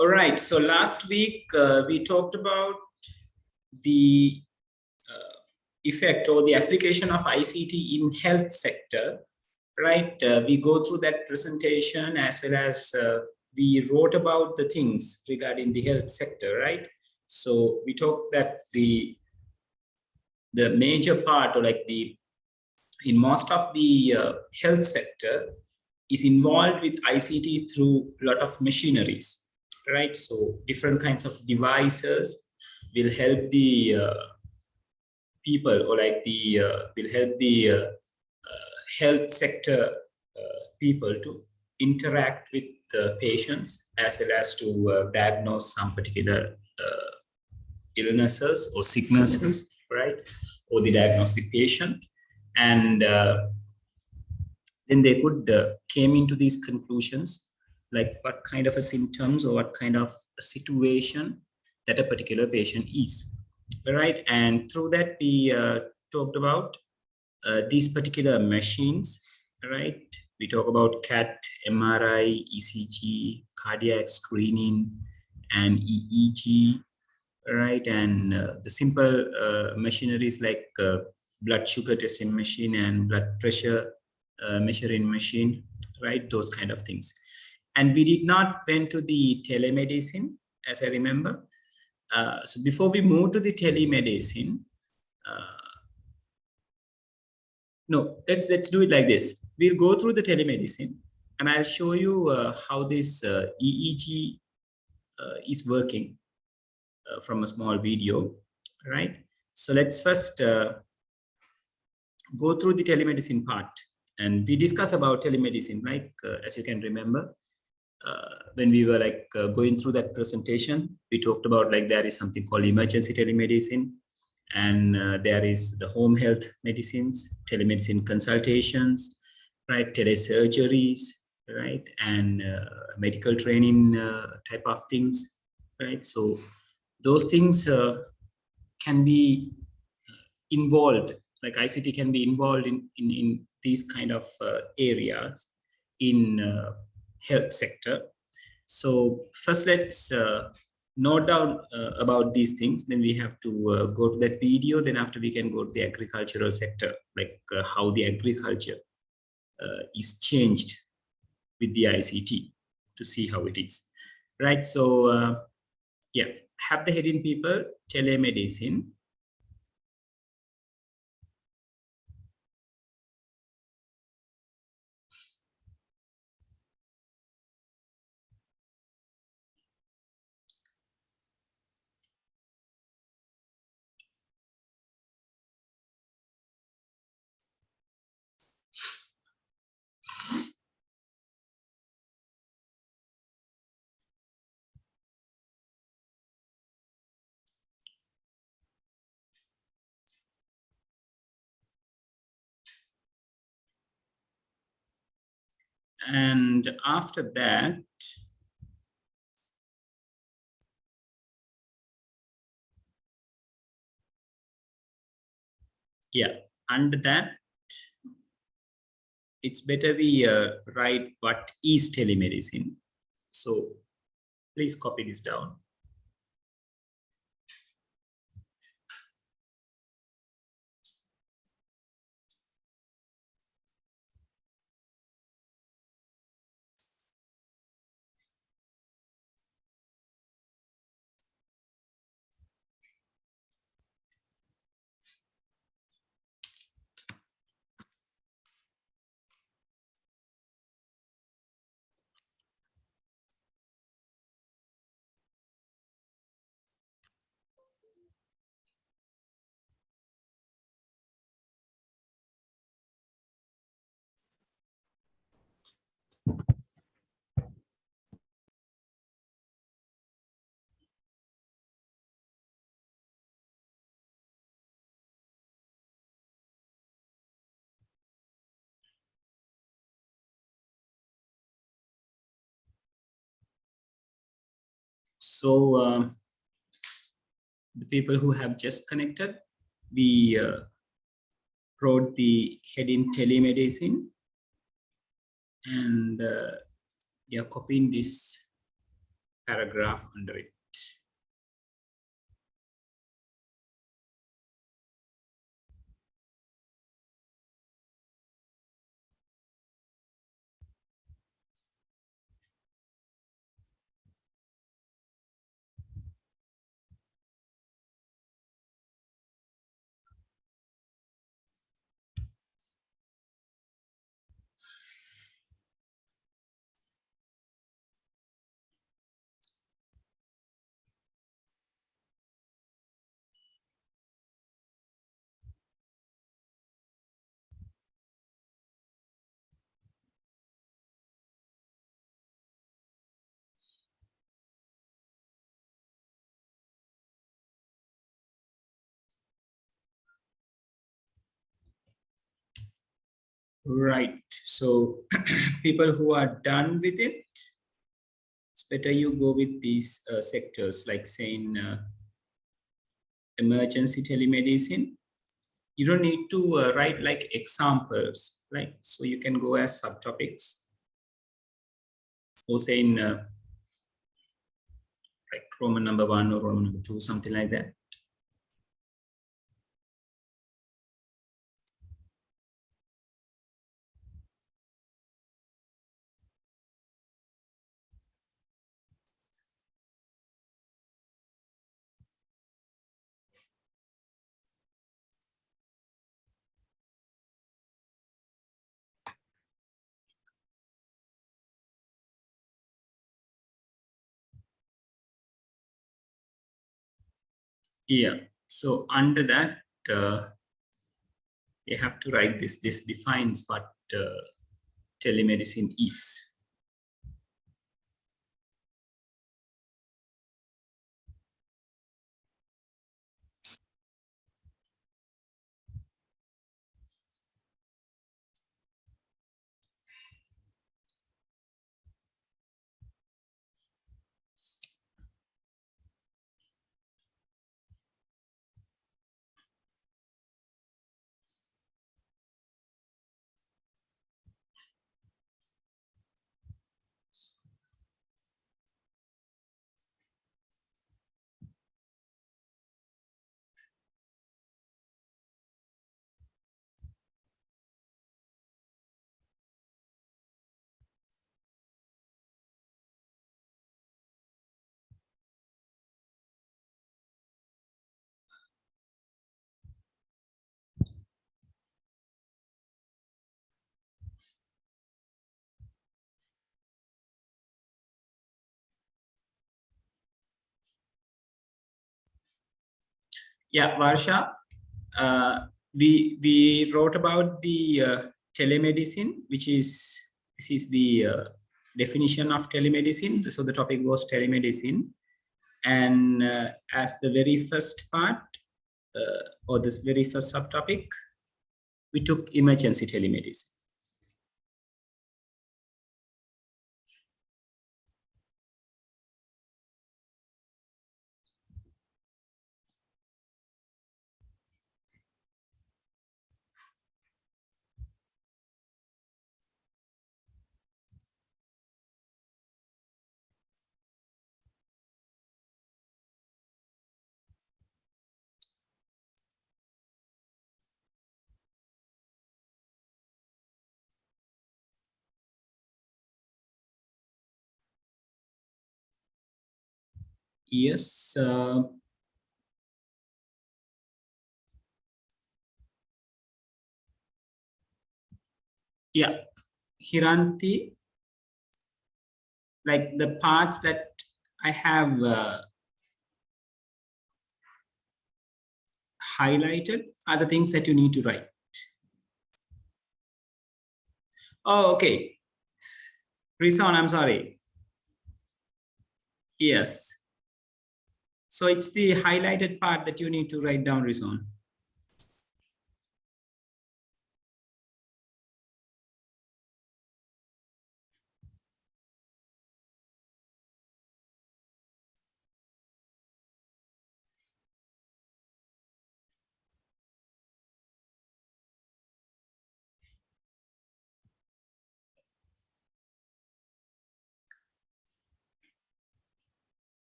All right, so last week we talked about the effect or the application of ICT in health sector, right? We go through that presentation as well as we wrote about the things regarding the health sector, right? So we talked that the major part, or like in most of the health sector is involved with ICT through a lot of machineries, right? So different kinds of devices will help the people, or like the will help the health sector people to interact with the patients as well as to diagnose some particular illnesses or sicknesses, right? Or the diagnose the patient, and then they could came into these conclusions, like what kind of a symptoms or what kind of a situation that a particular patient is, right? And through that we talked about these particular machines, right? We talk about CAT, MRI, ECG, cardiac screening, and EEG, right? And the simple machineries like blood sugar testing machine and blood pressure measuring machine, right? Those kind of things. And we did not went to the telemedicine, as I remember. So before we move to the telemedicine, no, let's do it like this. We'll go through the telemedicine, and I'll show you how this EEG is working from a small video, right? So let's first go through the telemedicine part. And we discuss about telemedicine, like as you can remember, when we were like going through that presentation, we talked about like there is something called emergency telemedicine, and there is the home health medicines, telemedicine consultations, right? Telesurgeries, right? And medical training type of things, right? So those things can be involved, like ICT can be involved in these kind of areas in health sector. So first let's note down about these things, then we have to go to that video, then after we can go to the agricultural sector, like how the agriculture is changed with the ICT, to see how it is, right? So yeah, have the heading people, telemedicine. And after that, yeah, under that, it's better we write what is telemedicine. So please copy this down. So the people who have just connected, we wrote the heading telemedicine, and yeah, copying this paragraph under it. Right. So people who are done with it, it's better you go with these sectors, like saying emergency telemedicine. You don't need to write like examples, like, so you can go as subtopics or say in like Roman number 1 or Roman number 2, something like that. Yeah. So under that, you have to write this. This defines what telemedicine is. Yeah, Varsha, we wrote about the telemedicine, which is, this is the definition of telemedicine. So the topic was telemedicine, and as the very first part or this very first subtopic, we took emergency telemedicine. Yes. Yeah, Hiranti, like the parts that I have highlighted are the things that you need to write. Oh, okay. Rizwan, I'm sorry. Yes. So it's the highlighted part that you need to write down, Rizwan.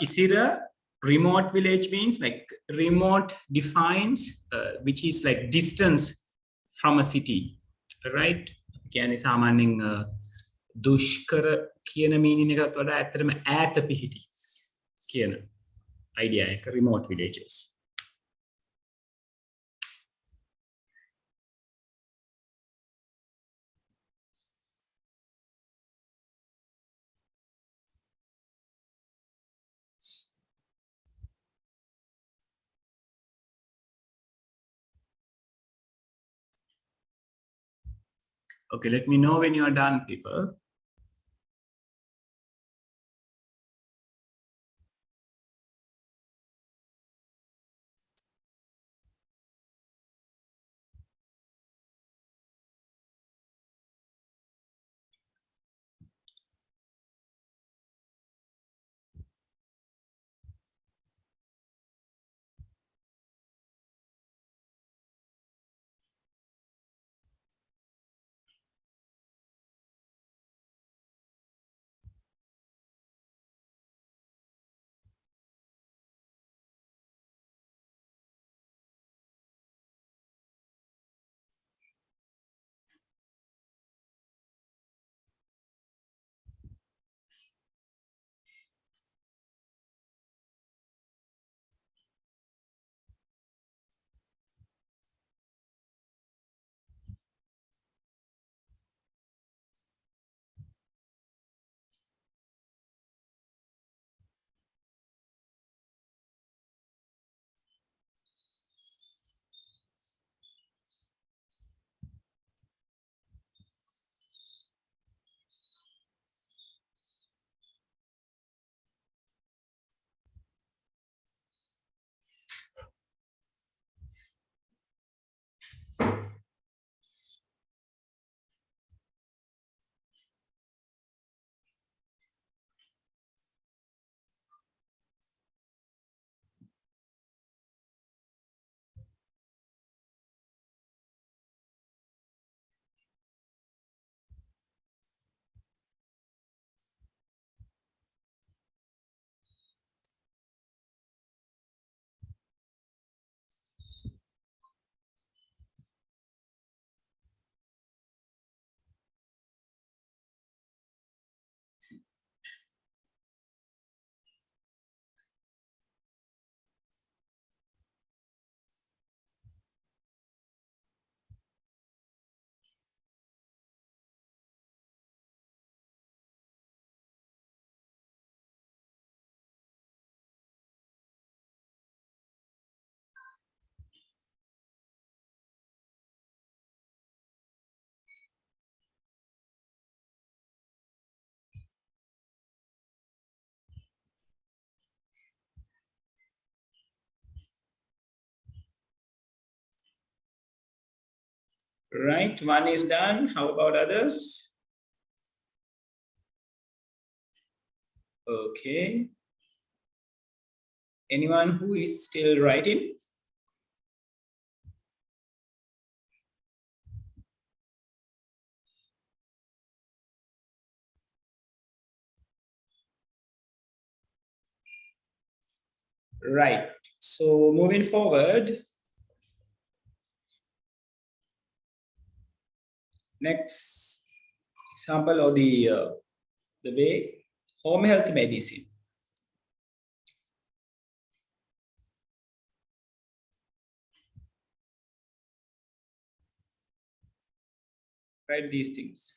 Isira, remote village means like remote defines which is like distance from a city, right? කියන්නේ සාමාන්‍යයෙන් දුෂ්කර කියන meaning එකත් වඩා ඇත්තටම ඈත පිහිටි කියන idea එක remote villages. Okay, let me know when you are done, people. Right, one is done. How about others? Okay. Anyone who is still writing? Right. So moving forward, next example of the way home health medicine. Write these things.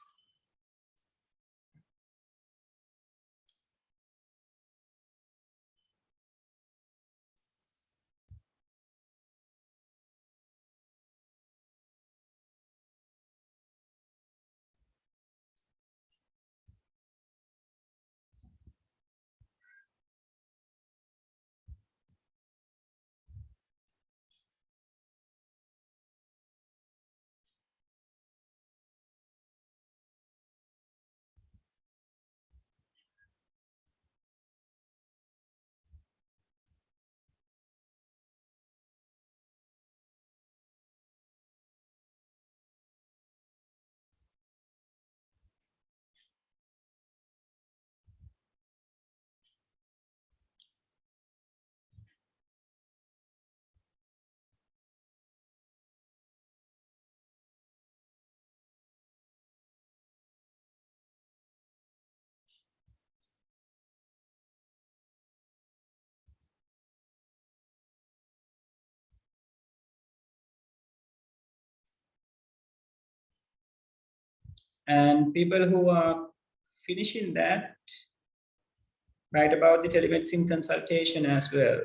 And people who are finishing that write about the telemedicine consultation as well.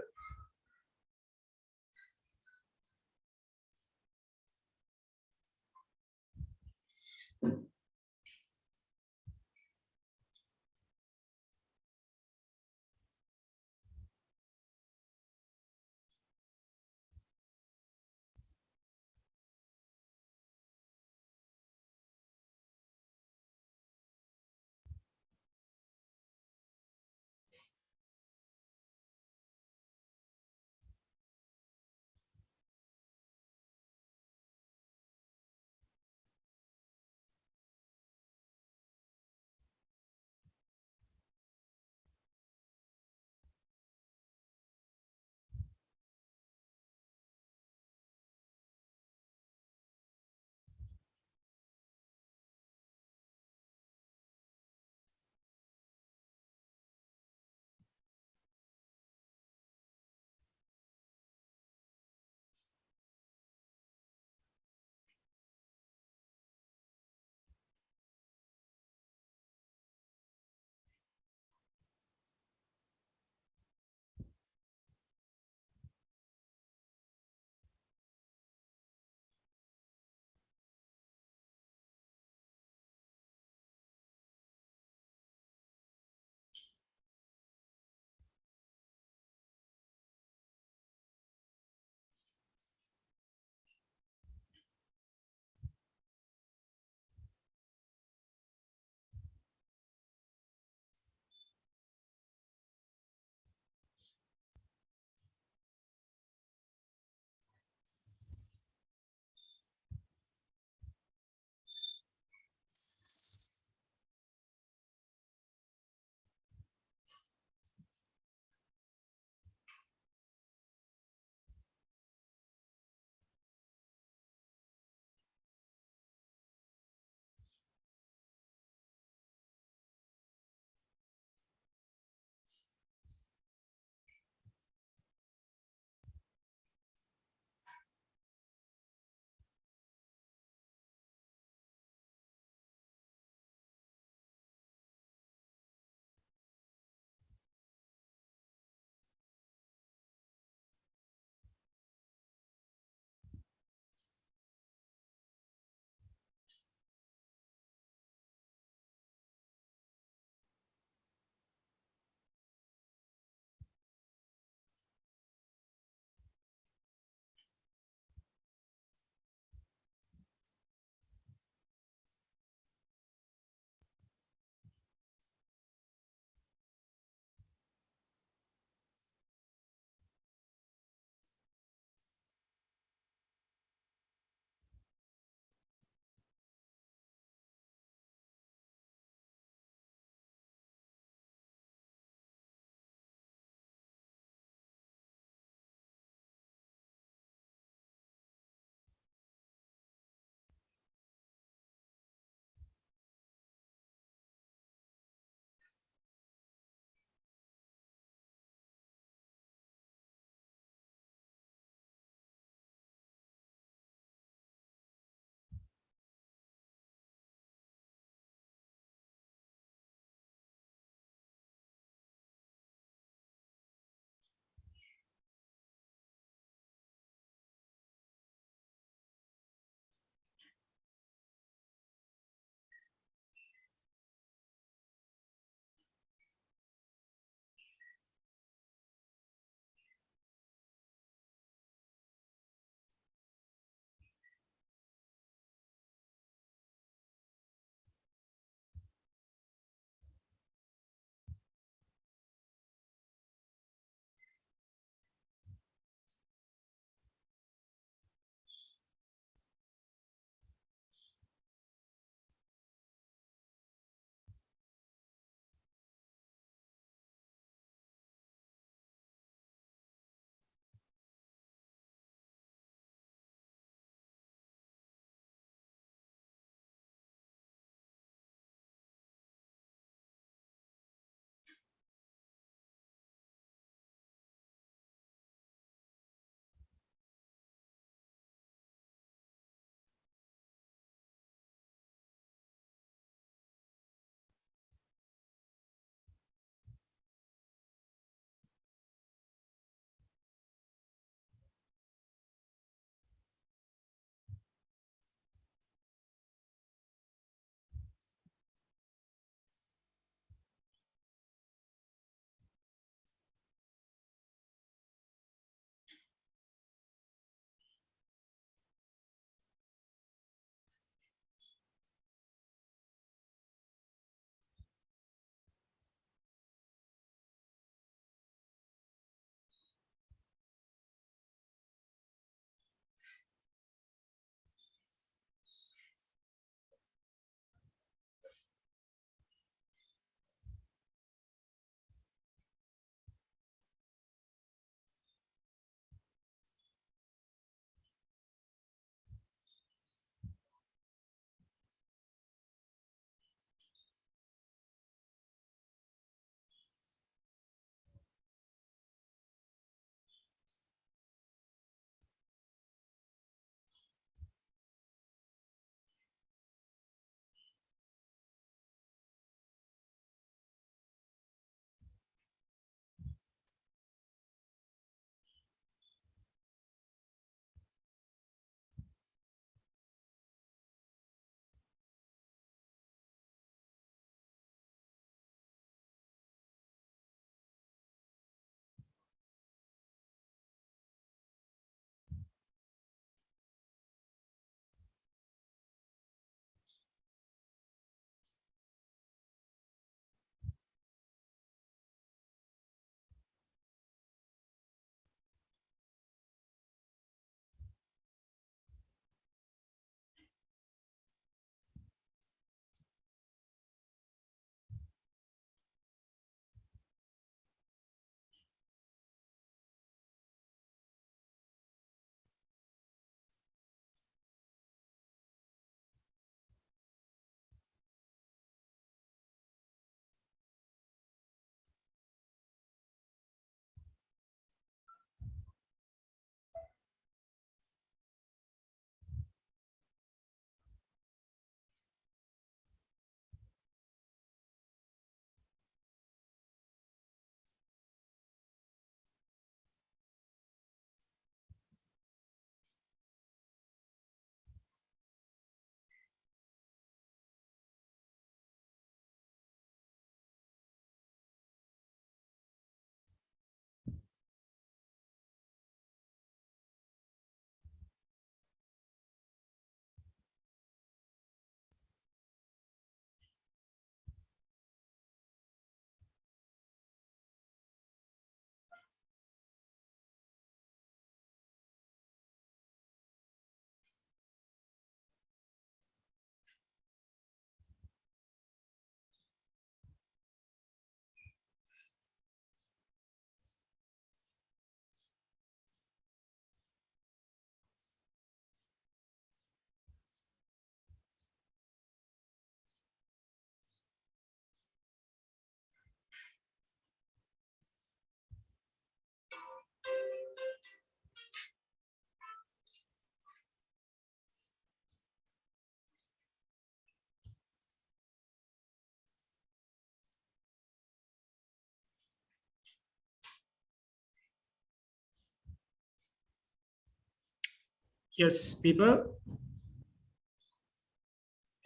Yes, people,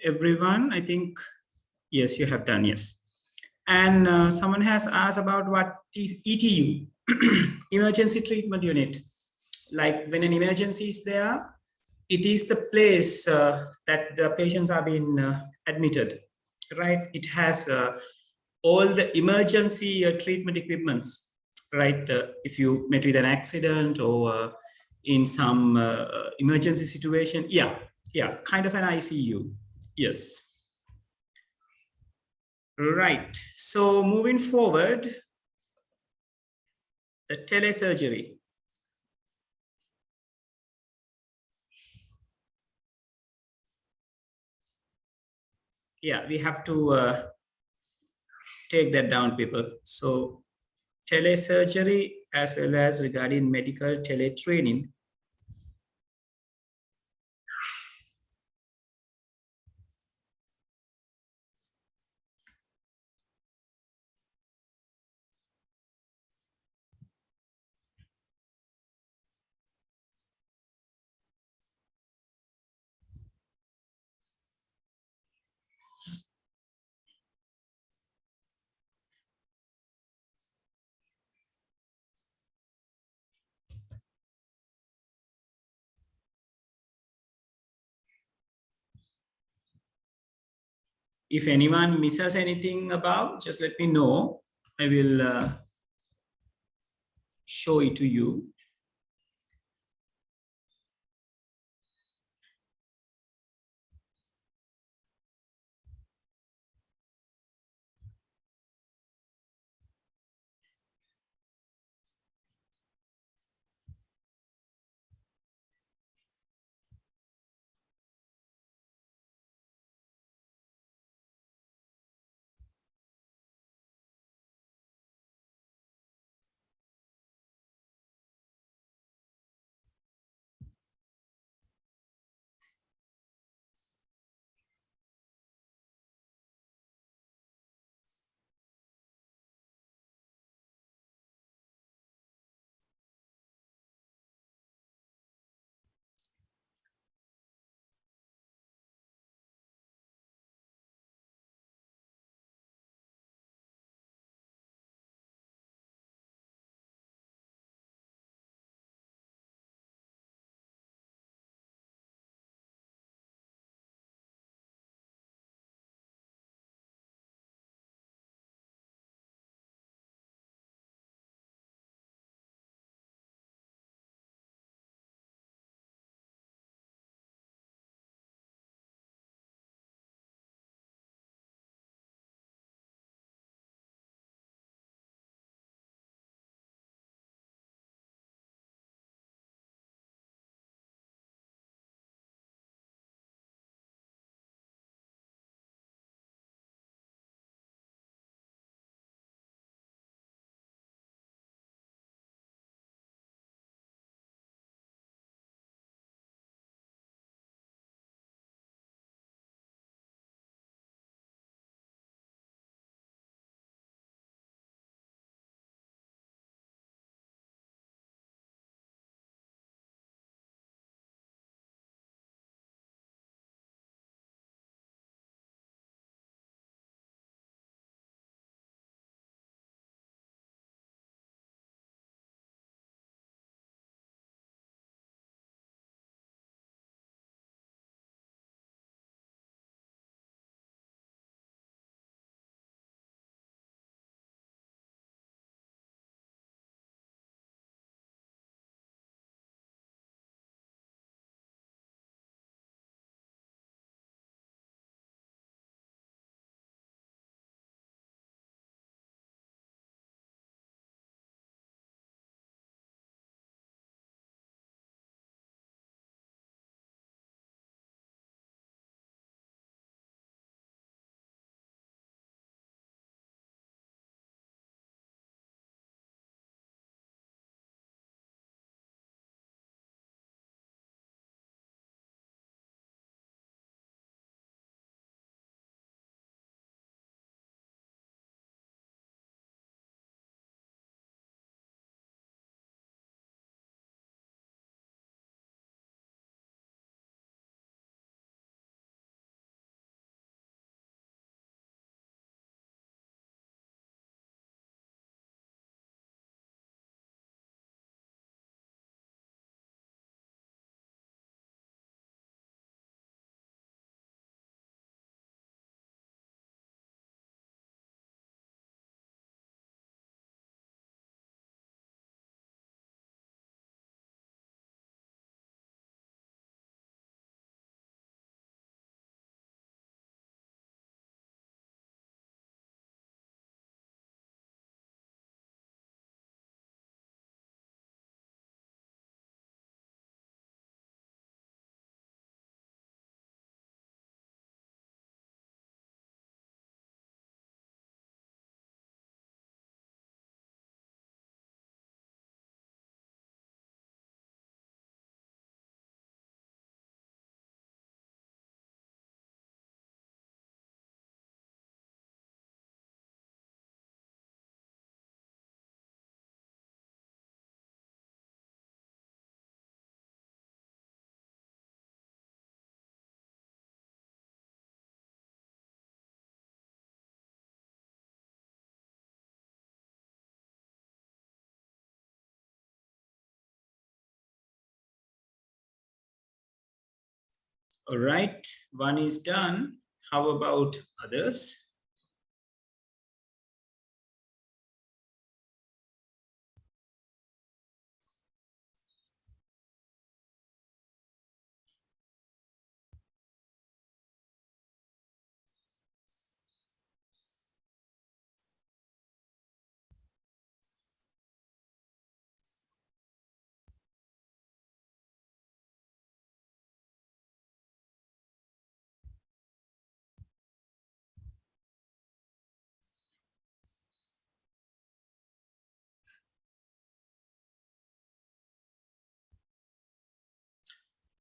everyone, I think, yes, you have done, yes. And someone has asked about what is ETU, emergency treatment unit. Like when an emergency is there, it is the place that the patients are being admitted, right? It has all the emergency treatment equipments, right? If you met with an accident or in some emergency situation, yeah, kind of an ICU, yes. Right. So moving forward, the telesurgery. Yeah, we have to take that down, people. So telesurgery as well as regarding medical teletraining. If anyone misses anything about, just let me know. I will show it to you. All right, one is done. How about others?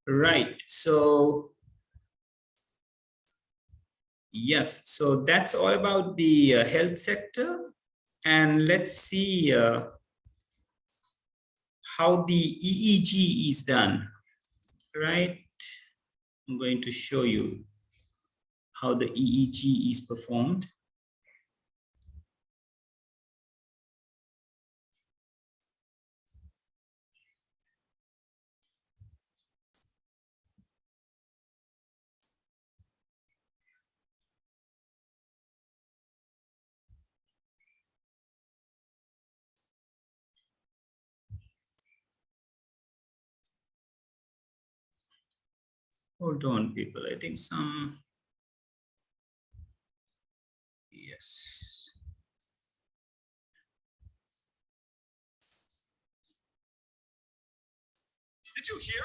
Right, so yes, so that's all about the health sector. And let's see how the EEG is done, right? I'm going to show you how the EEG is performed. Hold on, people. I think some, yes. Did you hear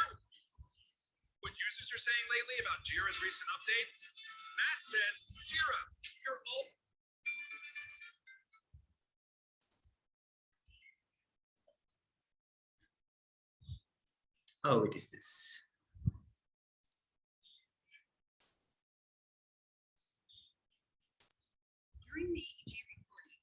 what users are saying lately about Jira's recent updates? Matt said, Jira, you're old. Oh, it is this. During the EEG recording,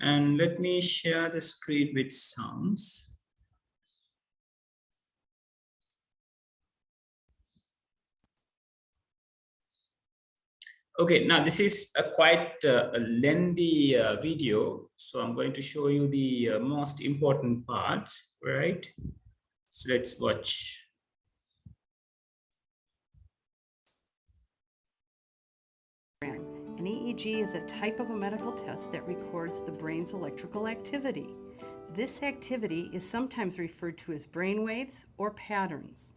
And let me share the screen with sounds. Okay, now this is a quite a lengthy video, so I'm going to show you the most important parts, right? So let's watch. An EEG is a type of a medical test that records the brain's electrical activity. This activity is sometimes referred to as brain waves or patterns.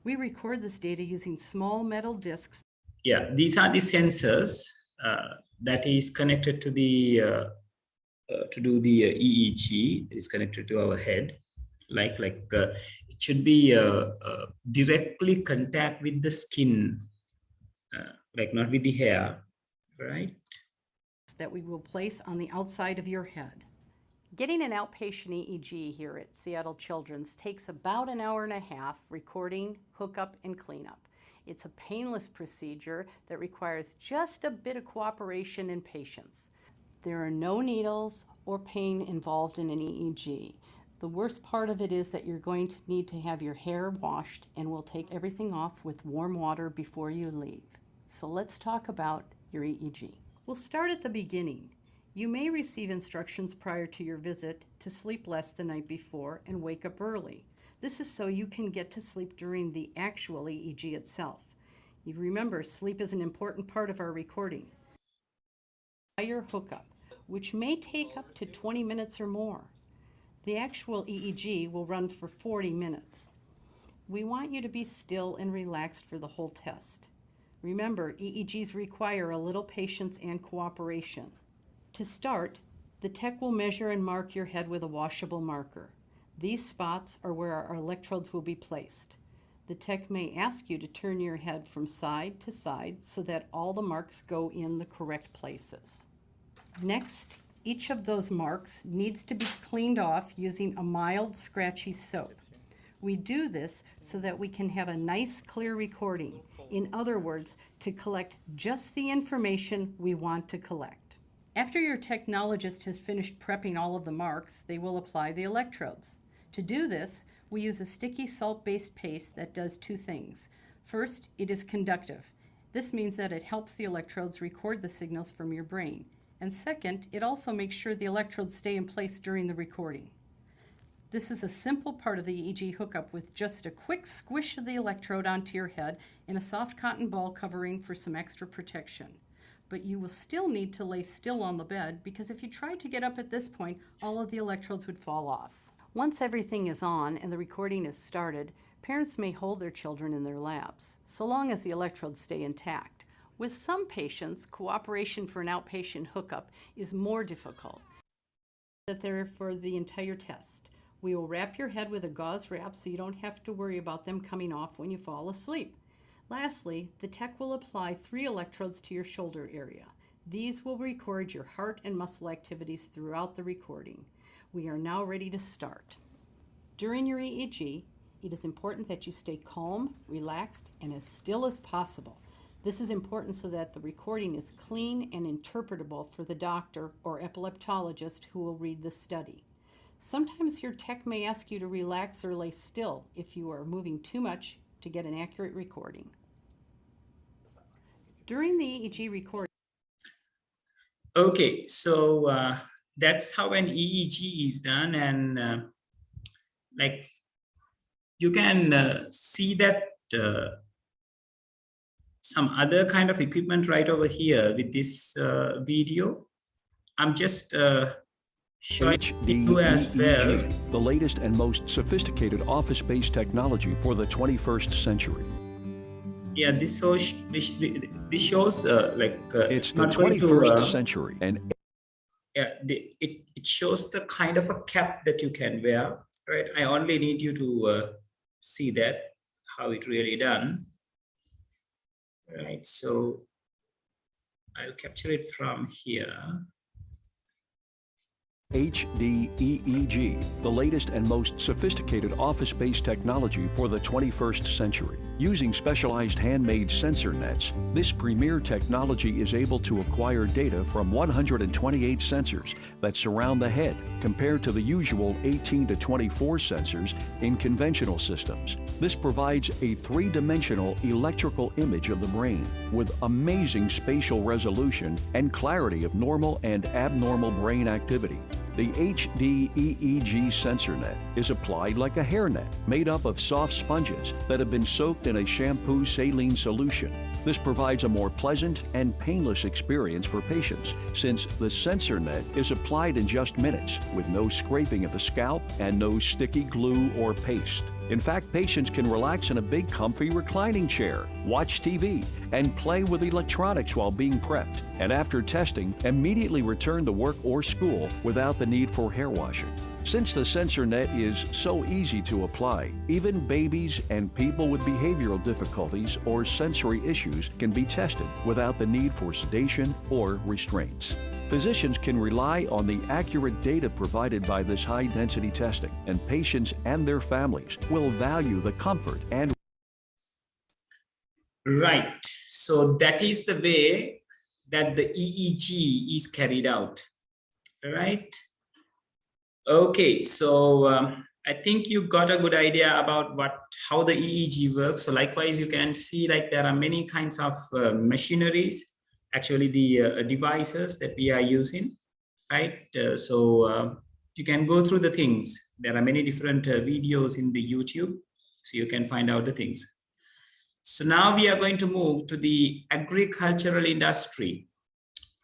We record this data using small metal discs. Yeah, these are the sensors that is connected to the to do the EEG. It is connected to our head. It should be directly contact with the skin, like not with the hair, right? That we will place on the outside of your head. Getting an outpatient EEG here at Seattle Children's takes about an hour and a half, recording, hookup, and cleanup. It's a painless procedure that requires just a bit of cooperation and patience. There are no needles or pain involved in an EEG. The worst part of it is that you're going to need to have your hair washed, and we'll take everything off with warm water before you leave. So let's talk about your EEG. We'll start at the beginning. You may receive instructions prior to your visit to sleep less the night before and wake up early. This is so you can get to sleep during the actual EEG itself. You remember, sleep is an important part of our recording. Your hookup, which may take up to 20 minutes or more. The actual EEG will run for 40 minutes. We want you to be still and relaxed for the whole test. Remember, EEGs require a little patience and cooperation. To start, the tech will measure and mark your head with a washable marker. These spots are where our electrodes will be placed. The tech may ask you to turn your head from side to side so that all the marks go in the correct places. Next, each of those marks needs to be cleaned off using a mild, scratchy soap. We do this so that we can have a nice, clear recording. In other words, to collect just the information we want to collect. After your technologist has finished prepping all of the marks, they will apply the electrodes. To do this, we use a sticky salt-based paste that does two things. First, it is conductive. This means that it helps the electrodes record the signals from your brain. And second, it also makes sure the electrodes stay in place during the recording. This is a simple part of the EEG hookup with just a quick squish of the electrode onto your head and a soft cotton ball covering for some extra protection. But you will still need to lay still on the bed because if you tried to get up at this point, all of the electrodes would fall off. Once everything is on and the recording is started, parents may hold their children in their laps, so long as the electrodes stay intact. With some patients, cooperation for an outpatient hookup is more difficult. That they're for the entire test. We will wrap your head with a gauze wrap so you don't have to worry about them coming off when you fall asleep. Lastly, the tech will apply 3 electrodes to your shoulder area. These will record your heart and muscle activities throughout the recording. We are now ready to start. During your EEG, it is important that you stay calm, relaxed, and as still as possible. This is important so that the recording is clean and interpretable for the doctor or epileptologist who will read the study. Sometimes your tech may ask you to relax or lay still if you are moving too much to get an accurate recording. During the EEG recording. Okay, so that's how an EEG is done, and like you can see that some other kind of equipment right over here with this video. I'm just showing you as well. The latest and most sophisticated office-based technology for the 21st century. Yeah, this shows like it's the 21st century, and yeah, it shows the kind of a cap that you can wear, right? I only need you to see that how it really done, right? So I'll capture it from here. HD EEG, the latest and most sophisticated office-based technology for the 21st century. Using specialized handmade sensor nets, this premier technology is able to acquire data from 128 sensors that surround the head, compared to the usual 18 to 24 sensors in conventional systems. This provides a 3-dimensional electrical image of the brain with amazing spatial resolution and clarity of normal and abnormal brain activity. The HD EEG sensor net is applied like a hairnet made up of soft sponges that have been soaked in a shampoo saline solution. This provides a more pleasant and painless experience for patients since the sensor net is applied in just minutes with no scraping of the scalp and no sticky glue or paste. In fact, patients can relax in a big comfy reclining chair, watch TV, and play with electronics while being prepped, and after testing, immediately return to work or school without the need for hair washing. Since the sensor net is so easy to apply, even babies and people with behavioral difficulties or sensory issues can be tested without the need for sedation or restraints. Physicians can rely on the accurate data provided by this high-density testing, and patients and their families will value the comfort and... Right. So that is the way that the EEG is carried out. Right. Okay. So I think you got a good idea about how the EEG works. So likewise, you can see like there are many kinds of machineries, actually the devices that we are using, right? So you can go through the things. There are many different videos in the YouTube, so you can find out the things. So now we are going to move to the agricultural industry,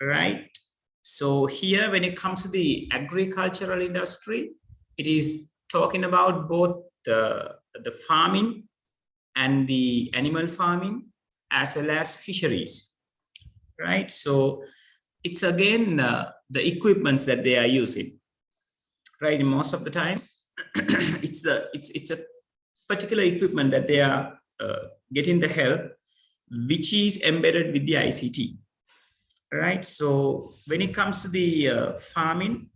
right? So here, when it comes to the agricultural industry, it is talking about both the farming and the animal farming, as well as fisheries, right? So it's again the equipments that they are using, right? And most of the time, it's a particular equipment that they are getting the help, which is embedded with the ICT, right? So when it comes to the farming,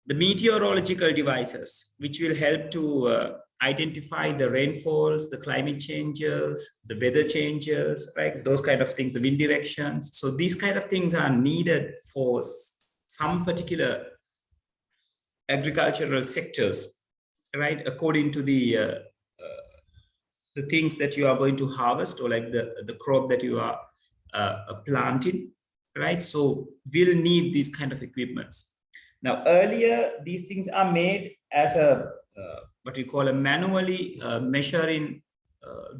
the meteorological devices, which will help to identify the rainfalls, the climate changes, the weather changes, right? Those kind of things, the wind directions. So these kind of things are needed for some particular agricultural sectors, right? According to the things that you are going to harvest, or like the crop that you are planting, right? So we'll need these kind of equipments. Now, earlier, these things are made as a what we call a manually measuring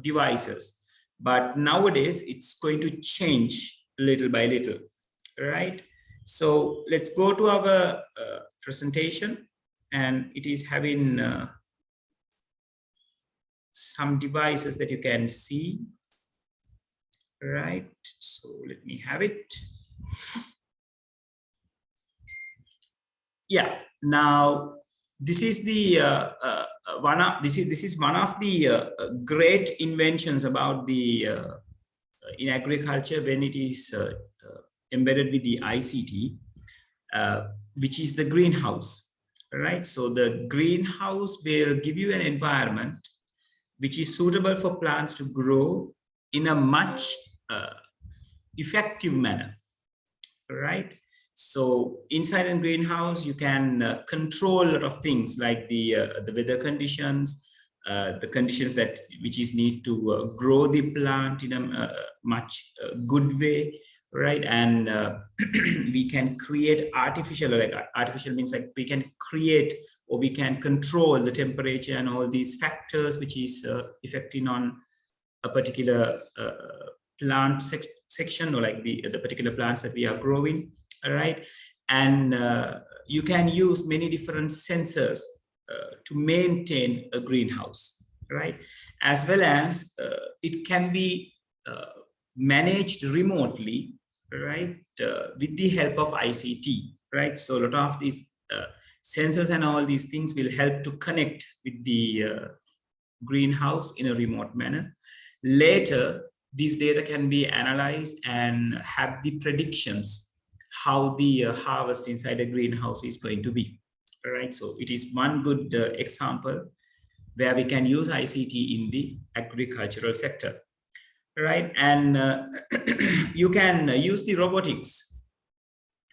devices. But nowadays, it's going to change little by little, right? So let's go to our presentation, and it is having some devices that you can see, right? So let me have it. Yeah. Now, this is the one of the great inventions about the in agriculture when it is embedded with the ICT, which is the greenhouse, right? So the greenhouse will give you an environment which is suitable for plants to grow in a much effective manner, right? So inside a greenhouse, you can control a lot of things like the weather conditions, the conditions that which is need to grow the plant in a much good way, right? And we can create artificial, like artificial means like we can create or we can control the temperature and all these factors which is affecting on a particular plant section or like the particular plants that we are growing. All right, and you can use many different sensors to maintain a greenhouse, right? As well as it can be managed remotely, right, with the help of ICT, right? So a lot of these sensors and all these things will help to connect with the greenhouse in a remote manner. Later, these data can be analyzed and have the predictions how the harvest inside a greenhouse is going to be. All right, so it is one good example where we can use ICT in the agricultural sector. All right, and you can use the robotics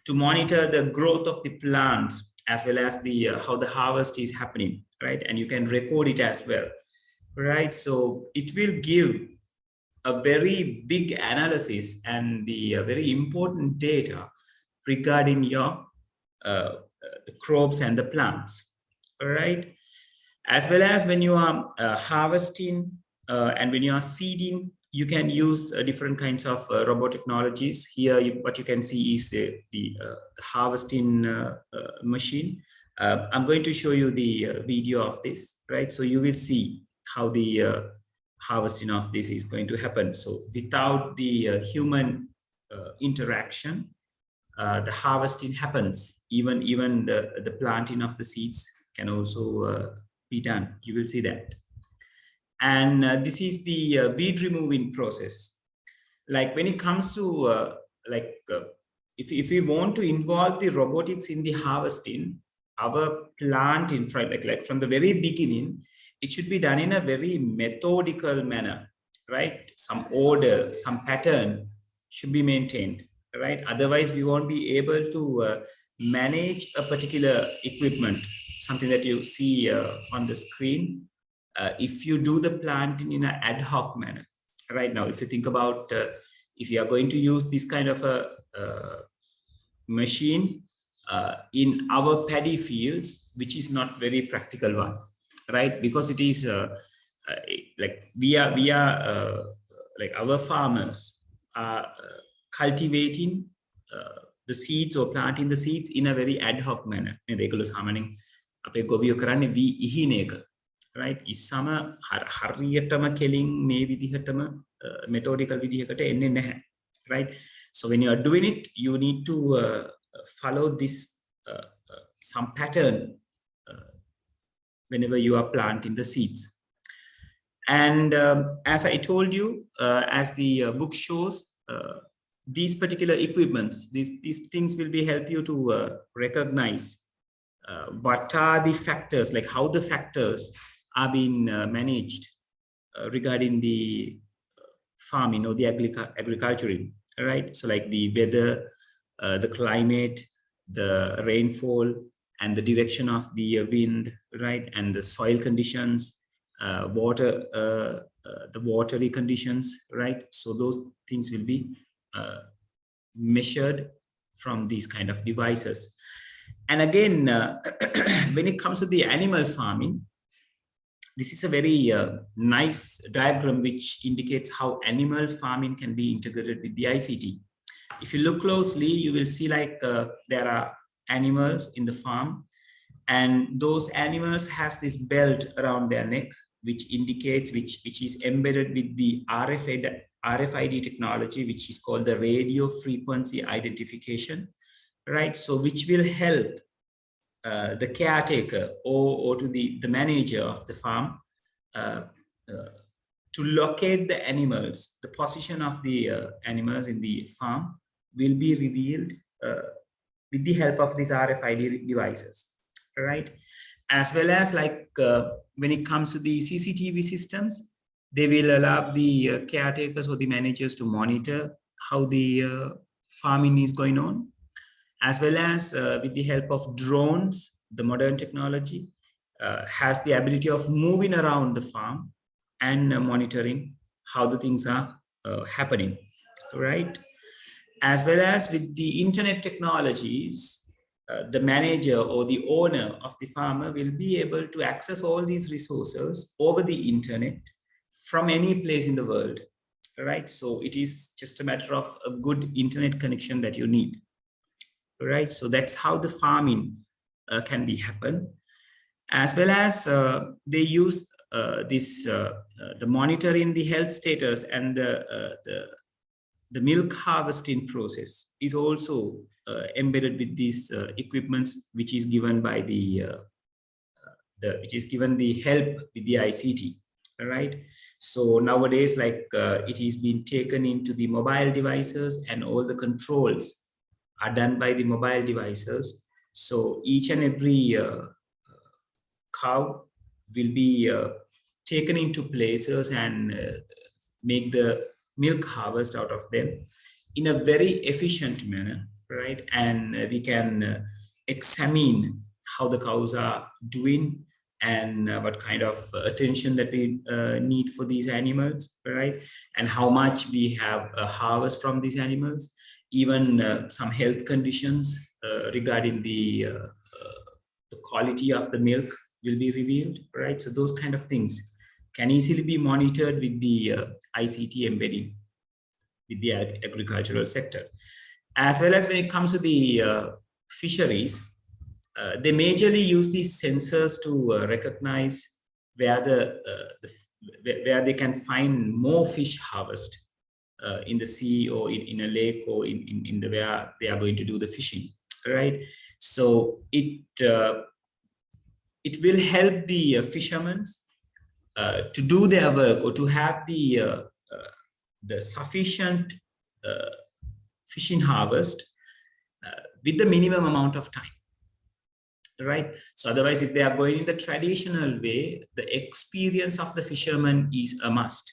to monitor the growth of the plants as well as the how the harvest is happening, right? And you can record it as well, right? So it will give a very big analysis and the very important data regarding your the crops and the plants, all right? As well as when you are harvesting and when you are seeding, you can use different kinds of robot technologies. Here, what you can see is the harvesting machine. I'm going to show you the video of this, right? So you will see how the harvesting of this is going to happen. So without the human interaction, the harvesting happens. Even the planting of the seeds can also be done. You will see that. And this is the weed removing process. Like when it comes to if we want to involve the robotics in the harvesting, our plant in front, like from the very beginning, it should be done in a very methodical manner, right? Some order, some pattern should be maintained, right? Otherwise, we won't be able to manage a particular equipment, something that you see on the screen. If you do the planting in an ad hoc manner, right? Now, if you think about if you are going to use this kind of a machine in our paddy fields, which is not very practical one, right? Because it is like we are like our farmers are cultivating the seeds or planting the seeds in a very ad hoc manner. Right? ඉස්සම හරියටම කෙලින් මේ විදිහටම methodical විදිහකට එන්නේ නැහැ, right? So when you are doing it, you need to follow this some pattern whenever you are planting the seeds. And as I told you, as the book shows, these particular equipments, these things will be help you to recognize what are the factors, like how the factors are being managed regarding the farming or the agriculture, right? So like the weather, the climate, the rainfall, and the direction of the wind, right? And the soil conditions, water, the watery conditions, right? So those things will be measured from these kind of devices. And again, when it comes to the animal farming, this is a very nice diagram which indicates how animal farming can be integrated with the ICT. If you look closely, you will see like there are animals in the farm, and those animals has this belt around their neck, which indicates, which is embedded with the RFID technology, which is called the radio frequency identification, right? So which will help the caretaker or to the manager of the farm to locate the animals. The position of the animals in the farm will be revealed with the help of these RFID devices, right? As well as like when it comes to the CCTV systems, they will allow the caretakers or the managers to monitor how the farming is going on, as well as with the help of drones. The modern technology has the ability of moving around the farm and monitoring how the things are happening, right? As well as with the internet technologies, the manager or the owner of the farmer will be able to access all these resources over the internet from any place in the world, right? So it is just a matter of a good internet connection that you need, right? So that's how the farming can be happen. As well as they use the monitoring the health status, and the milk harvesting process is also embedded with these equipments, which is given by the help with the ICT, right? So nowadays, like it is being taken into the mobile devices, and all the controls are done by the mobile devices. So each and every cow will be taken into places and make the milk harvest out of them in a very efficient manner, right? And we can examine how the cows are doing, and what kind of attention that we need for these animals, right? And how much we have a harvest from these animals, even some health conditions regarding the quality of the milk will be revealed, right? So those kind of things can easily be monitored with the ICT embedding with the agricultural sector. As well as when it comes to the fisheries, they majorly use these sensors to recognize where where they can find more fish harvest in the sea, or in a lake, or in the where they are going to do the fishing, right? So it will help the fishermen to do their work, or to have the sufficient fishing harvest with the minimum amount of time, right? So otherwise, if they are going in the traditional way, the experience of the fisherman is a must,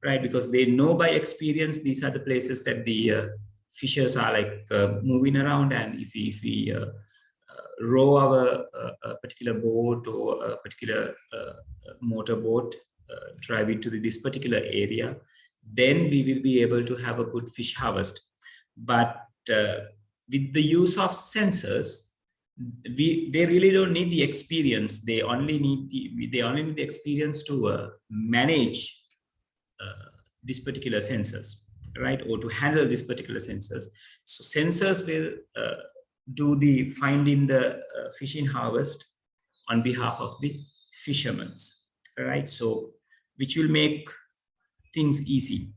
right? Because they know by experience these are the places that the fishers are like moving around, and if we row our a particular boat or a particular motor boat, drive it to this particular area, then we will be able to have a good fish harvest. But with the use of sensors, they really don't need the experience. They only need the experience to manage this particular sensors, right? Or to handle this particular sensors. So sensors will do the finding the fishing harvest on behalf of the fishermen, right? So which will make things easy.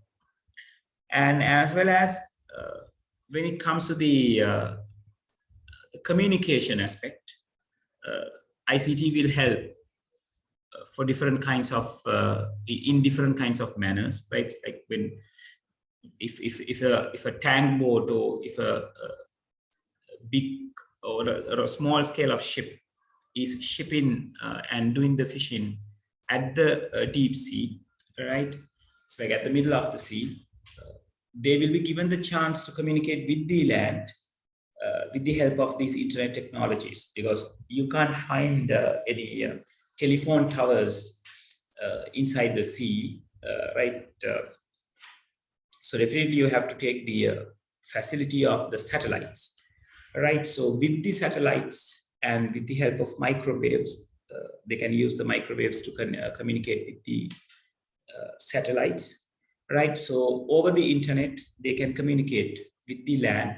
And as well as when it comes to the communication aspect, ICT will help for different kinds of in different kinds of manners, right? Like when if a tank boat, or if a big or a small scale of ship is shipping and doing the fishing at the deep sea, right? It's like at the middle of the sea, they will be given the chance to communicate with the land with the help of these internet technologies, because you can't find any telephone towers inside the sea, right? So definitely you have to take the facility of the satellites, right? So with the satellites and with the help of microwaves, they can use the microwaves to communicate with the satellites, right? So over the internet, they can communicate with the land,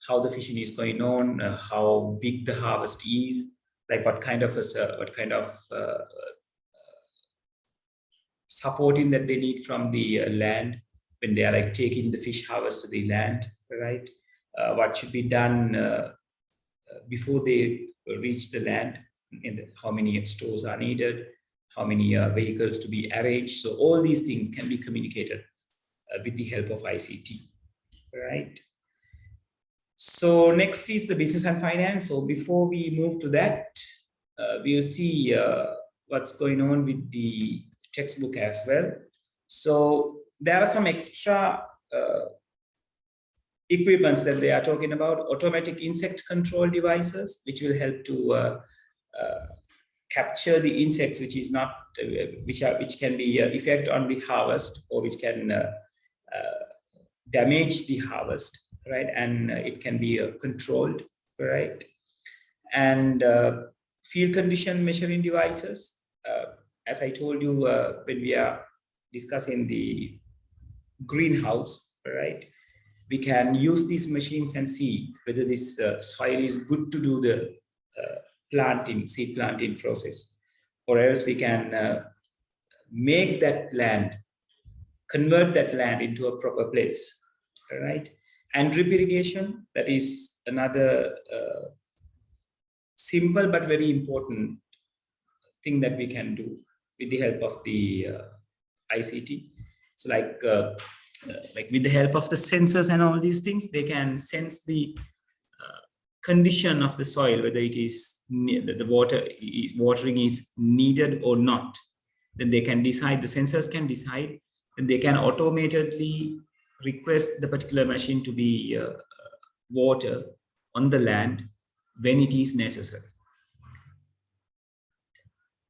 how the fishing is going on, how big the harvest is, like what kind of supporting that they need from the land when they are like taking the fish harvest to the land, right? What should be done before they reach the land, how many stores are needed, how many vehicles to be arranged. So all these things can be communicated with the help of ICT, right? So next is the business and finance. So before we move to that, we'll see what's going on with the textbook as well. So there are some extra equipments that they are talking about: automatic insect control devices, which will help to capture the insects, which is not which can be effect on the harvest, or which can damage the harvest, right? And it can be controlled, right? And field condition measuring devices. As I told you when we are discussing the greenhouse, right? We can use these machines and see whether this soil is good to do the seed planting process, or else we can make that land, convert that land into a proper place, right? And drip irrigation, that is another simple but very important thing that we can do with the help of the ICT. So like with the help of the sensors and all these things, they can sense the condition of the soil, whether it is the watering is needed or not. Then they can decide, the sensors can decide, and they can automatically request the particular machine to be water on the land when it is necessary.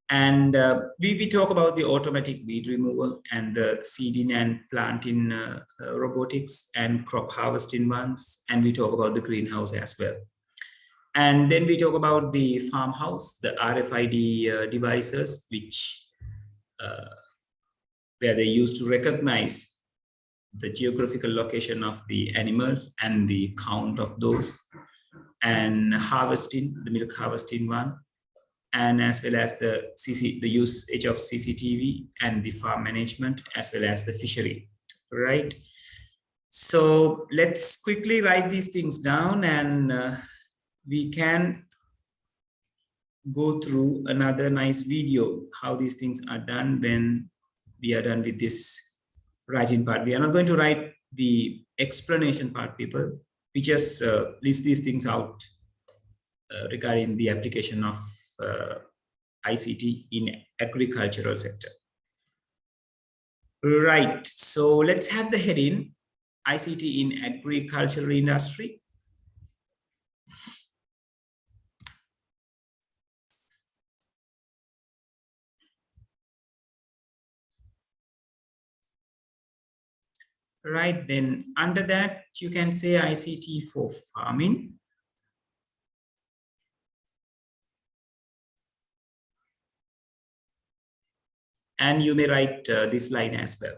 And we talk about the automatic weed removal and the seeding and planting robotics and crop harvesting ones. And we talk about the greenhouse as well. And then we talk about the farmhouse, the RFID devices, which where they used to recognize the geographical location of the animals and the count of those, and harvesting, the milk harvesting one, and as well as the usage of CCTV and the farm management, as well as the fishery, right? So let's quickly write these things down, and we can go through another nice video how these things are done when we are done with this writing part. We are not going to write the explanation part, people. We just list these things out regarding the application of ICT in agricultural sector. Right, so let's have the heading, ICT in agricultural industry. Right, then under that, you can say ICT for farming. And you may write this line as well.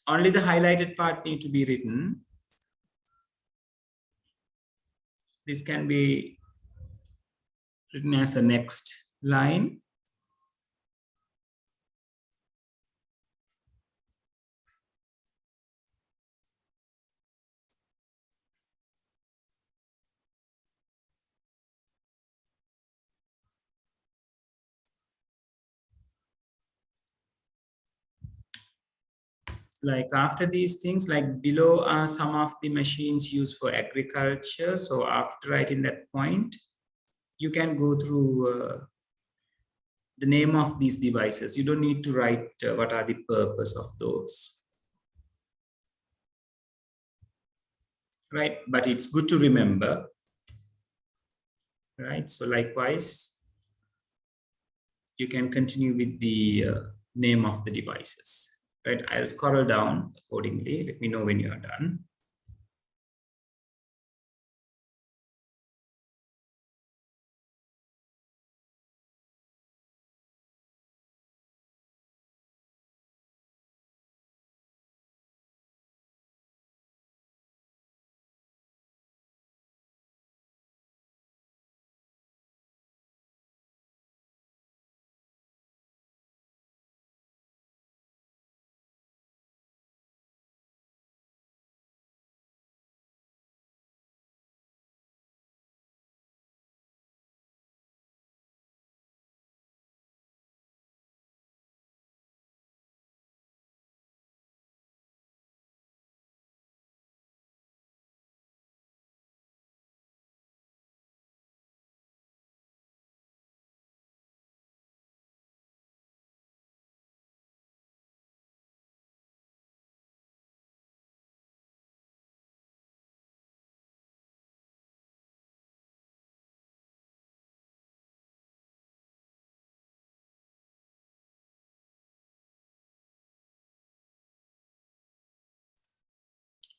Only the highlighted part need to be written. This can be written as the next line. Like after these things, like below are some of the machines used for agriculture. So after writing that point, you can go through the name of these devices. You don't need to write what are the purpose of those. right? But it's good to remember, right? So likewise, you can continue with the name of the devices, right? I'll scroll down accordingly. Let me know when you are done.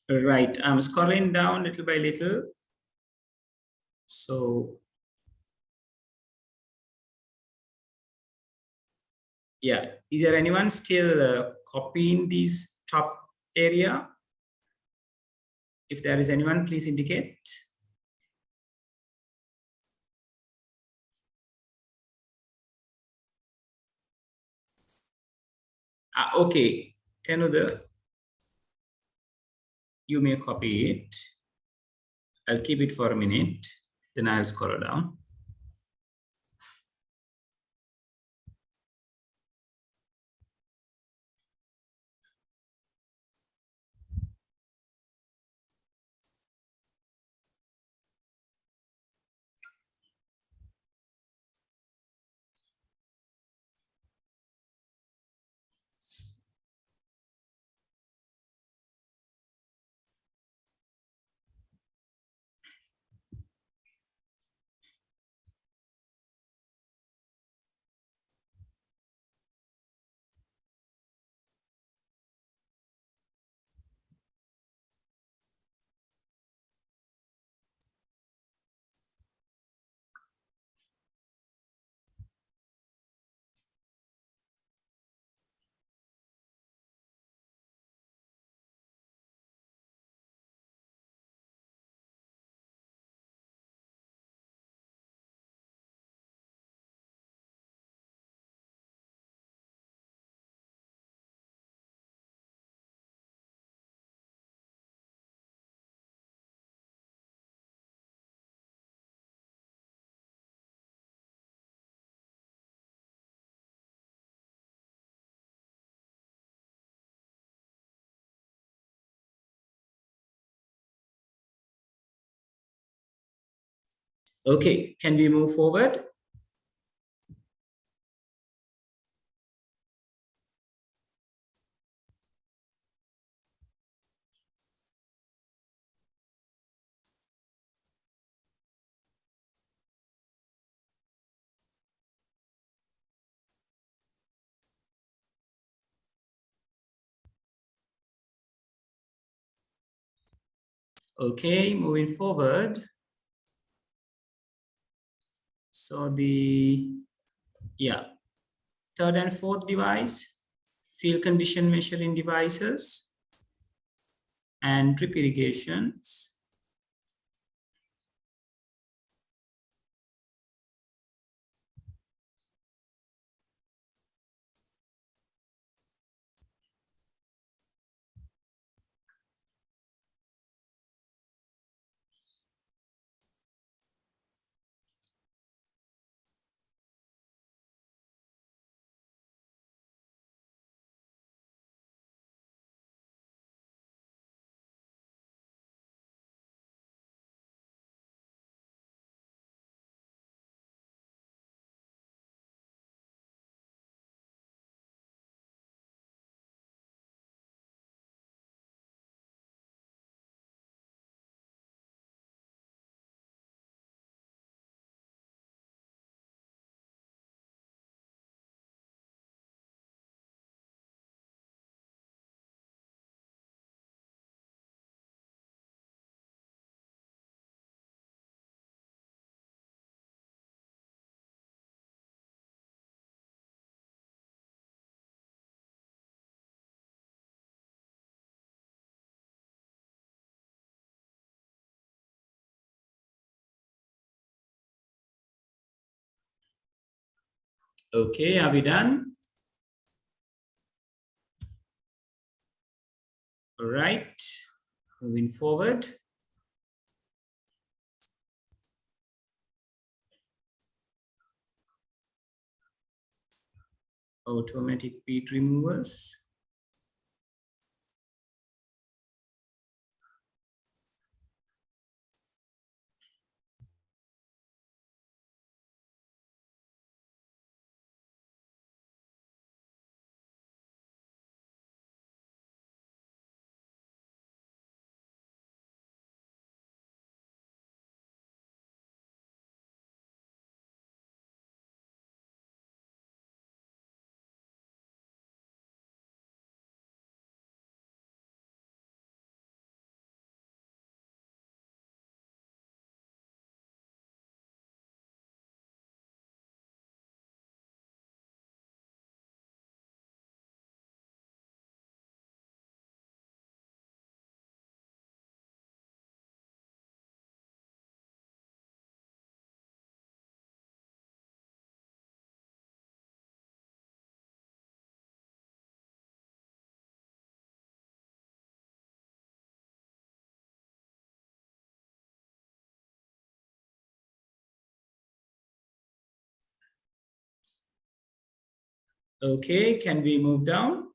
Right, I'm scrolling down little by little. So yeah, is there anyone still copying this top area? If there is anyone, please indicate. Okay, Tenuda, you may copy it. I'll keep it for a minute, then I'll scroll down. Okay, can we move forward? Okay, moving forward. So third and fourth device, field condition measuring devices and drip irrigations. Okay, are we done? All right, moving forward. Automatic bead removers. Okay, can we move down?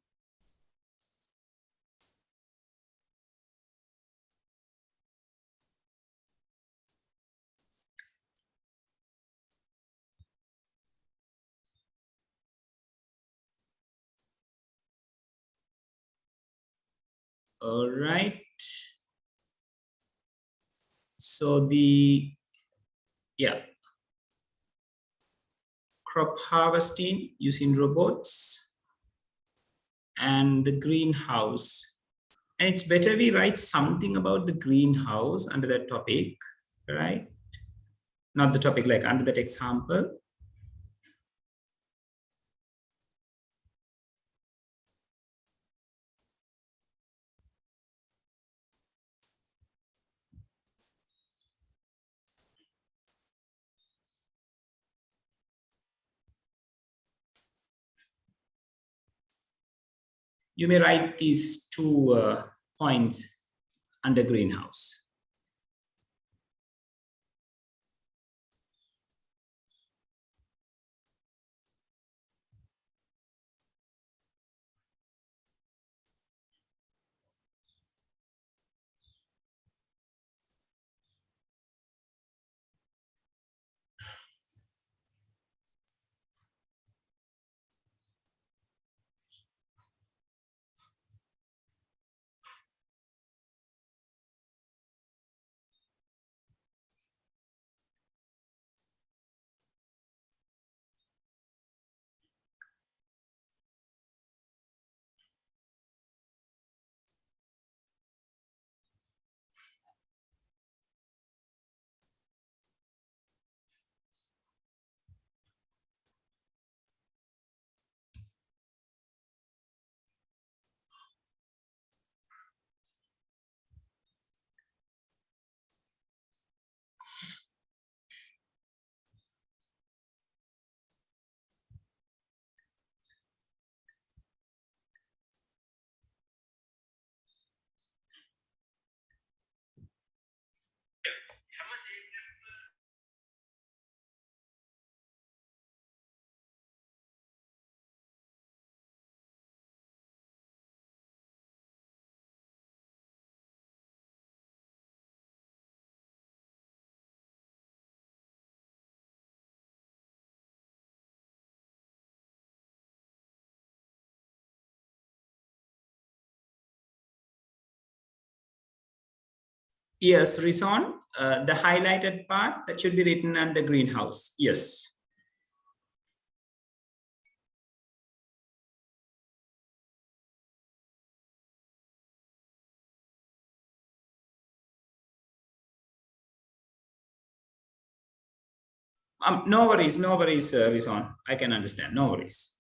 All right. So crop harvesting using robots and the greenhouse. And it's better we write something about the greenhouse under that topic, right? Not the topic, like under that example. You may write these two points under greenhouse. Yes, Rizwan, the highlighted part that should be written under greenhouse. Yes. No worries, Rizwan. I can understand. No worries.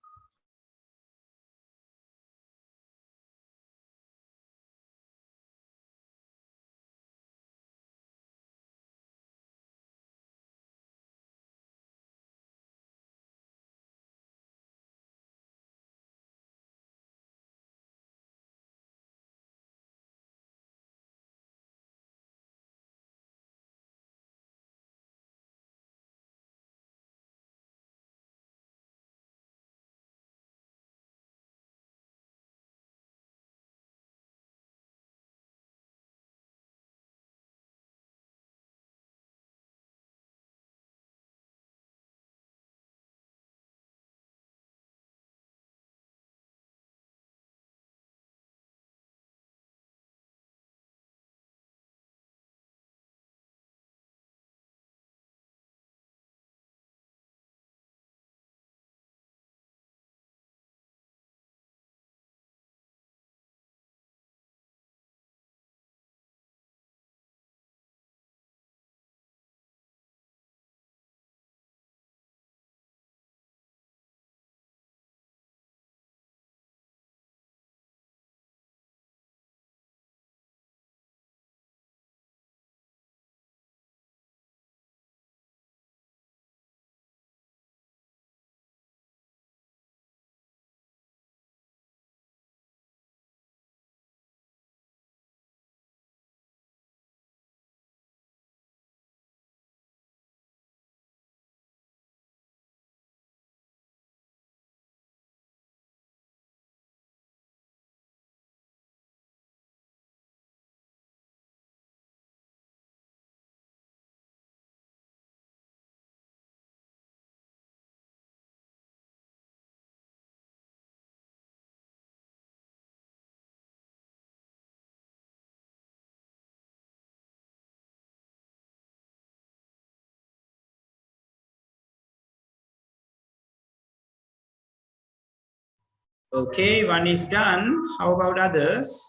Okay, one is done. How about others?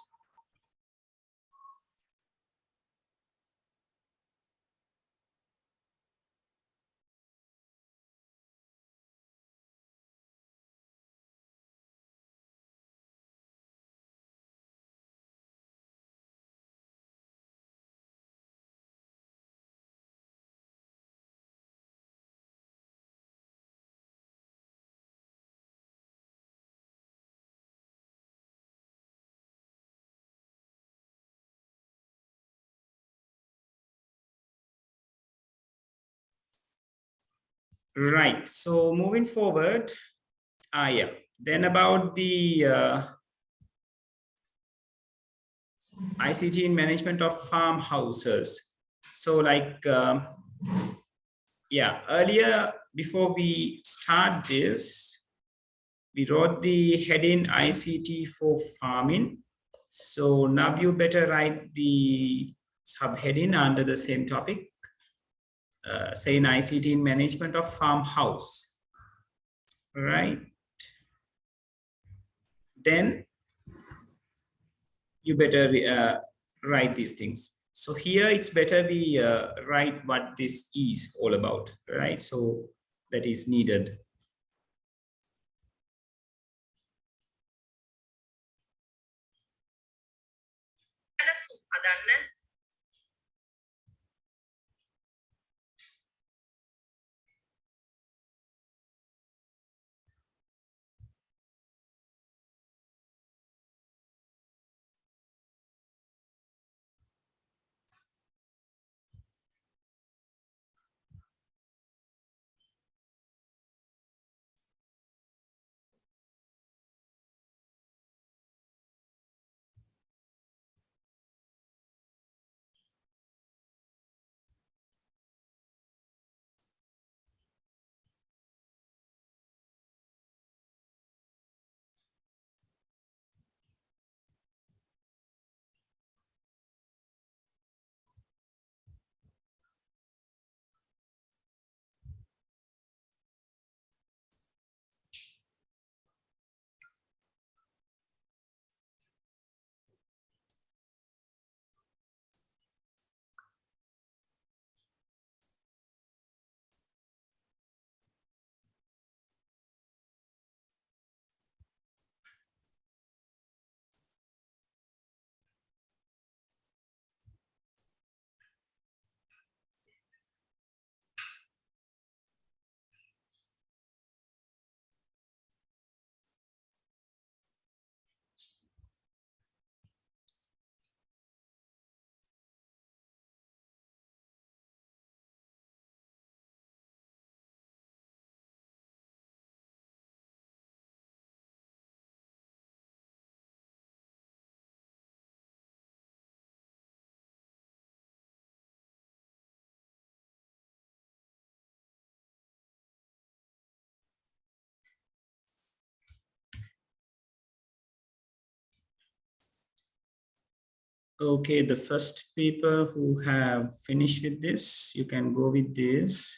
Right. So moving forward, yeah. Then about the ICT in management of farmhouses. So like, yeah, earlier before we start this, we wrote the heading ICT for farming. So now you better write the subheading under the same topic, saying ICT in management of farmhouse, right? Then you better write these things. So here it's better we write what this is all about, right? So that is needed. Okay, the first people who have finished with this, you can go with this.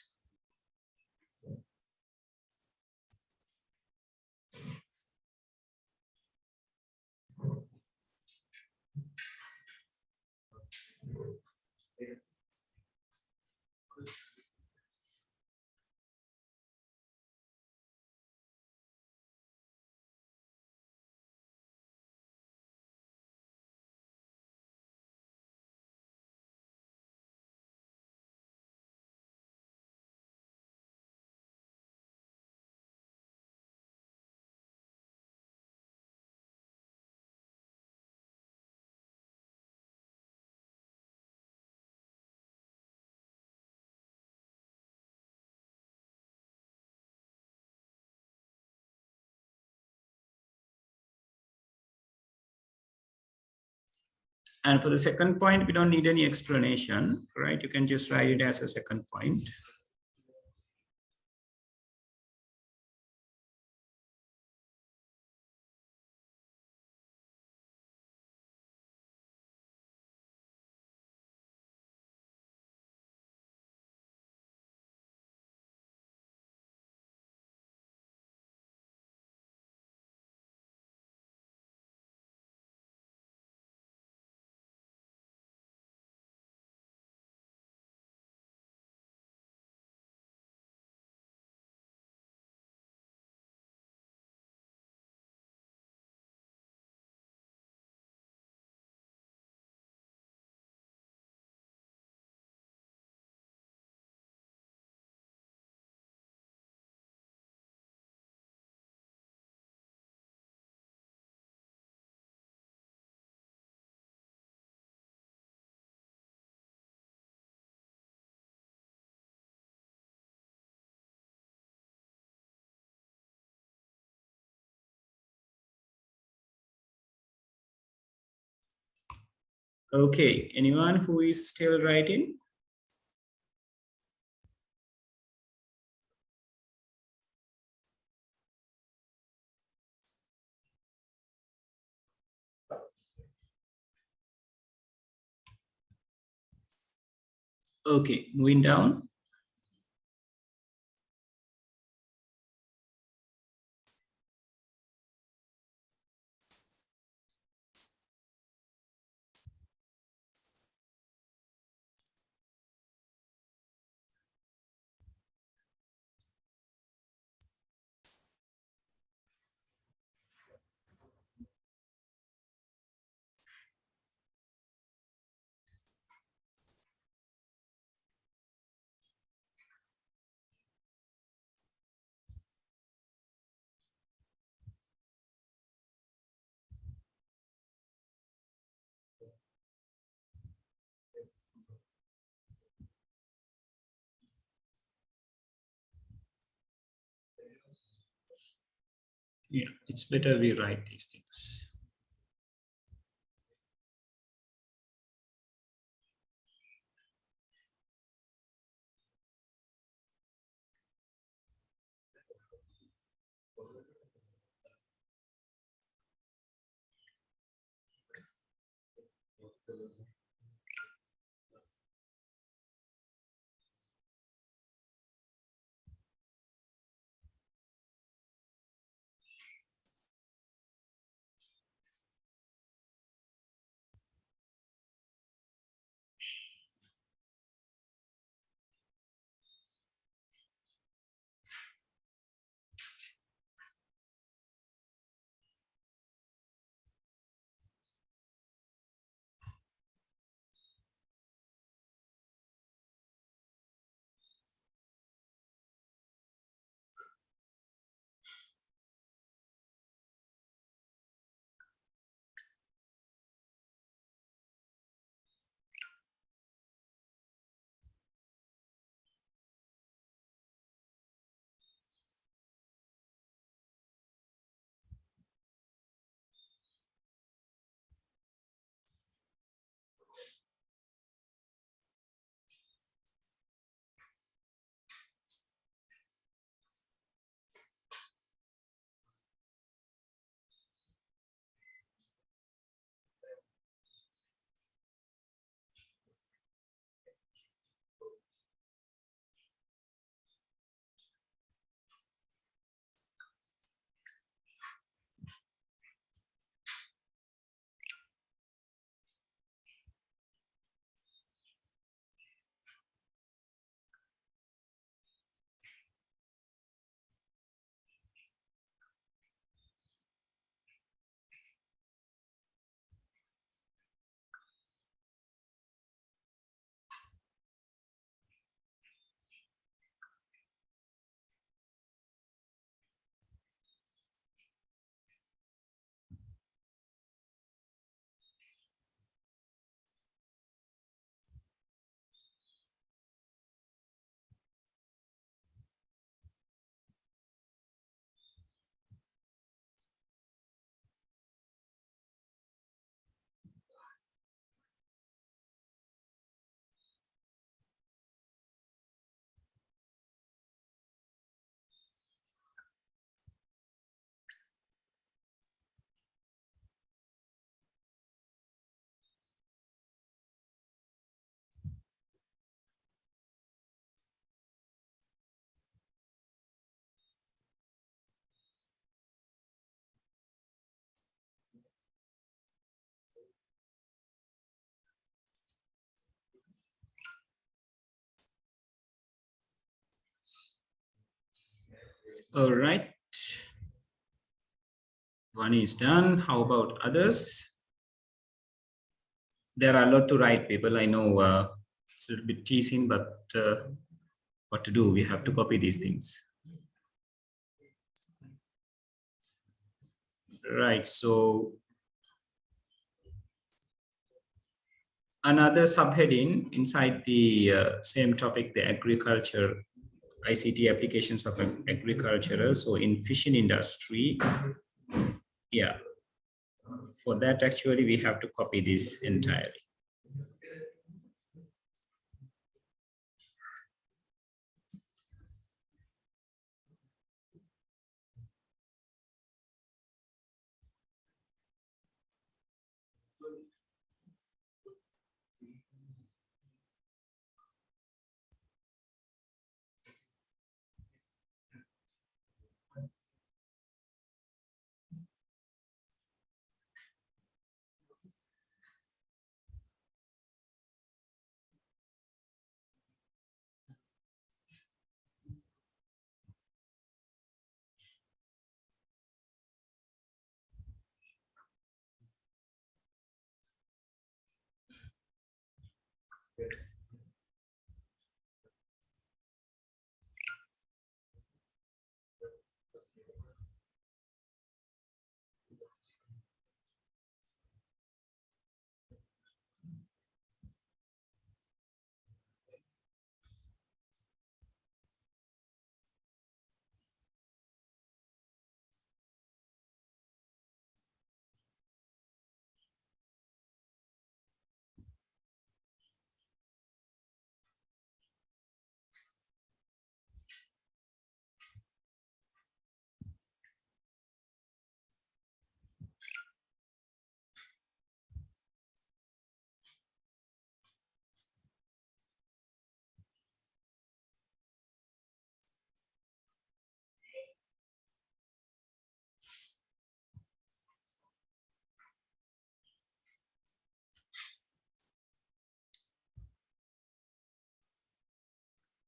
And for the second point, we don't need any explanation, right? You can just write it as a second point. Okay, anyone who is still writing? Okay, moving down. Yeah, it's better we write these things. All right. One is done. How about others? There are a lot to write, people. I know it's a little bit teasing, but what to do? We have to copy these things. Right. So another subheading inside the same topic, the agriculture, ICT applications of agriculture. So in fishing industry, yeah, for that actually we have to copy this entirely.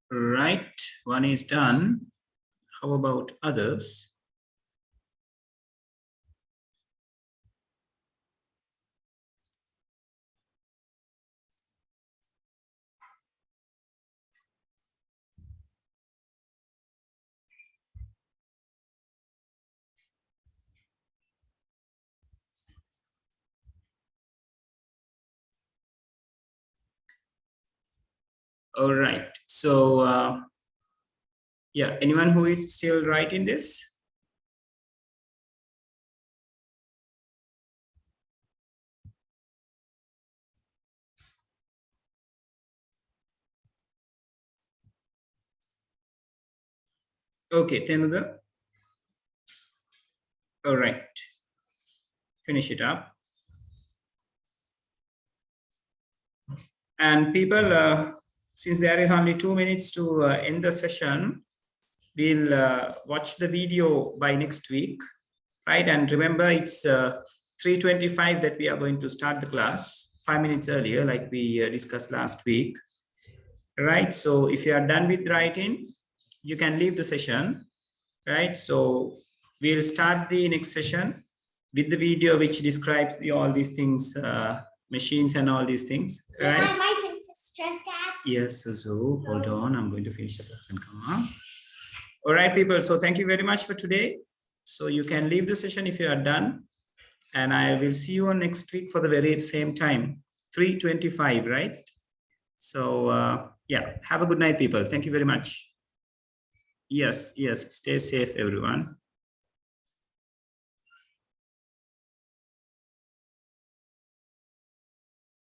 Right, one is done. How about others? All right, so yeah, anyone who is still writing this? Okay, Tenuga. All right, finish it up. And people, since there is only 2 minutes to end the session, we'll watch the video by next week, right? And remember, it's 3:25 that we are going to start the class, 5 minutes earlier, like we discussed last week, right? So if you are done with writing, you can leave the session, right? So we'll start the next session with the video which describes all these things, machines and all these things, right? Yes, Suzu, hold on. I'm going to finish the class and come on. All right, people. So thank you very much for today. So you can leave the session if you are done. And I will see you on next week for the very same time, 3:25, right? So yeah, have a good night, people. Thank you very much. Yes, yes. Stay safe, everyone.